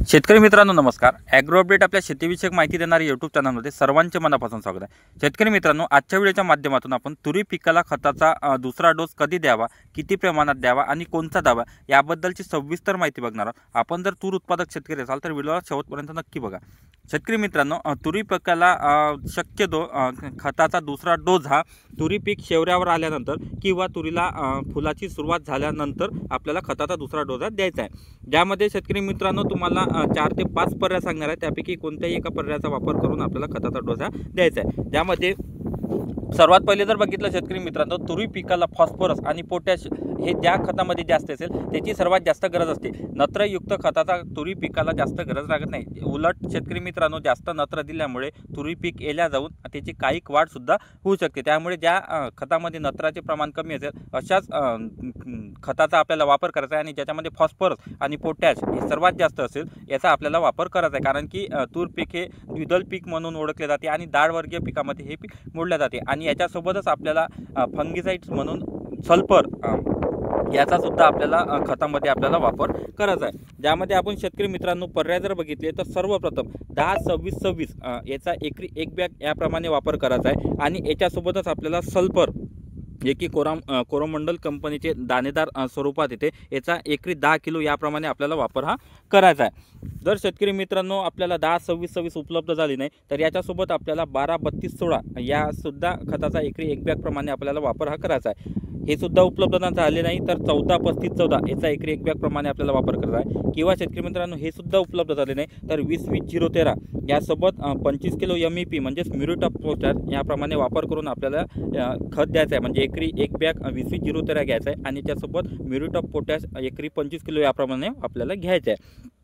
शेतकरी मित्रांनो नमस्कार। ॲग्रो अपडेट आपल्या शेतीविषयक माहिती देणाऱ्या यूट्यूब चॅनलमध्ये सर्वांचे मनापासून स्वागत आहे। शेतकरी मित्रांनो, आजच्या व्हिडिओच्या माध्यमातून आपण तुरी पिकाला खताचा दुसरा डोस कधी द्यावा, किती प्रमाणात द्यावा आणि कोणता द्यावा याबद्दलची सविस्तर माहिती बघणार आहोत। आपण जर तूर उत्पादक शेतकरी असाल तर व्हिडिओला शेवटपर्यंत नक्की बघा। शेतकरी मित्रांनो, तुरी पिकाला शक्यतो खताचा दुसरा डोस हा तुरी पीक शेवऱ्यावर आल्यानंतर किंवा तुरीला फुलाची सुरुवात झाल्यानंतर आपल्याला खताचा दुसरा डोस द्यायचा आहे। ज्यामध्ये शेतकरी मित्रांनो तुम्हाला 4 ते 5 पर्याय सांगणार आहे। त्यापैकी कोणत्याही एका पर्यायाचा वापर करून आपल्याला खताचा डोस द्यायचा आहे। त्यामध्ये सर्वात पहिले जर बघितलं शेतकरी मित्रांनो, तुरी पिकाला फॉस्फरस आणि पोटॅश हे ज्या खतामध्ये जास्त असेल त्याची सर्वात जास्त गरज असते। नत्रयुक्त खताचा तुरी पिकाला जास्त गरज लागत नाही। उलट शेतकरी मित्रांनो, जास्त नत्र दिल्यामुळे तुरी पीक एल्या जाऊन त्याची काहीक वाढ सुद्धा होऊ शकते। त्यामुळे ज्या खतामध्ये नत्राचे प्रमाण कमी असेल अशाच खताचा आपल्याला वापर करायचा आहे आणि ज्याच्यामध्ये फॉस्फरस आणि पोटॅश हे सर्वात जास्त असेल याचा आपल्याला वापर करायचा आहे। कारण की तूर पीक हे द्विदल पीक म्हणून ओळखले जाते आणि डाळवर्गीय पिकामध्ये हे पीक मोडले जाते। आणि याच्यासोबतच आपल्याला फंगिसाइड्स म्हणून सल्फर याचा सुद्धा आपल्याला खतामध्ये आपल्याला वापर करायचा आहे। ज्यामध्ये आपण शेतकरी मित्रांनो पर्याय जर बघितले तर सर्वप्रथम 10-26-26 याचा एकरी 1 बॅग याप्रमाणे वापर करायचा आहे। आणि याच्यासोबतच आपल्याला सल्फर जे की कोरोमंडल कंपनीचे दाणेदार स्वरूपात येते, याचा एकरी 10 किलो याप्रमाणे आपल्याला वापर करायचा आहे। जर शेतकरी मित्रांनो आपल्याला 10-26-26 उपलब्ध झाली नाही तर याच्यासोबत आपल्याला 12-32-16 या सुद्धा खताचा एकरी 1 बॅग प्रमाणे आपल्याला वापर करायचा आहे। हे सुद्धा उपलब्ध झाले नाही तर 14-35-14 याचा एकरी 1 बॅग प्रमाणे आपल्याला वापर करायचा आहे। किंवा शेतकरी मित्रांनो हे सुद्धा उपलब्ध झाले नाही तर 20-20-0-13 यासोबत 25 किलो MEP म्हणजेच म्युरेट ऑफ पोटॅश याप्रमाणे वापर करून आपल्याला खत द्यायचं आहे। म्हणजे एकरी 1 बॅग 20-20-0-13 घ्यायचा आहे आणि त्यासोबत म्युरेट ऑफ पोटॅश एकरी 25 किलो याप्रमाणे आपल्याला घ्यायचं आहे।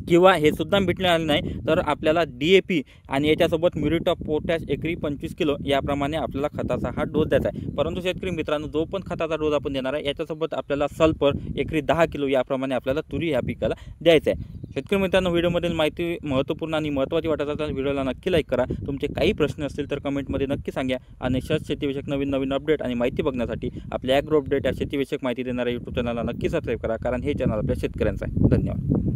किंवा हे सुद्धा भेटले आले नाही तर आपल्याला DAP आणि याच्यासोबत म्युरेट ऑफ पोटॅश एकरी 25 किलो याप्रमाणे आपल्याला खताचा हा डोस द्यायचा आहे। परंतु शेतकरी मित्रांनो, जो पण खताचा डोस आपण देणार आहे याच्यासोबत आपल्याला सल्फर एकरी 10 किलो याप्रमाणे आपल्याला तुरी या पिकाला द्यायचं आहे। शेतकरी मित्रांनो, व्हिडिओमधील माहिती महत्त्वपूर्ण आणि महत्त्वाची वाटत असेल तर व्हिडिओला नक्की लाईक करा। तुमचे काही प्रश्न असतील तर कमेंटमध्ये नक्की सांगा। आणि शेतीविषयक नवीन अपडेट आणि माहिती बघण्यासाठी आपल्या ॲग्रो अपडेट या शेतीविषयक माहिती देणाऱ्या यूट्यूब चॅनलला नक्की सबस्क्राईब करा, कारण हे चॅनल आपल्या शेतकऱ्यांचं आहे। धन्यवाद।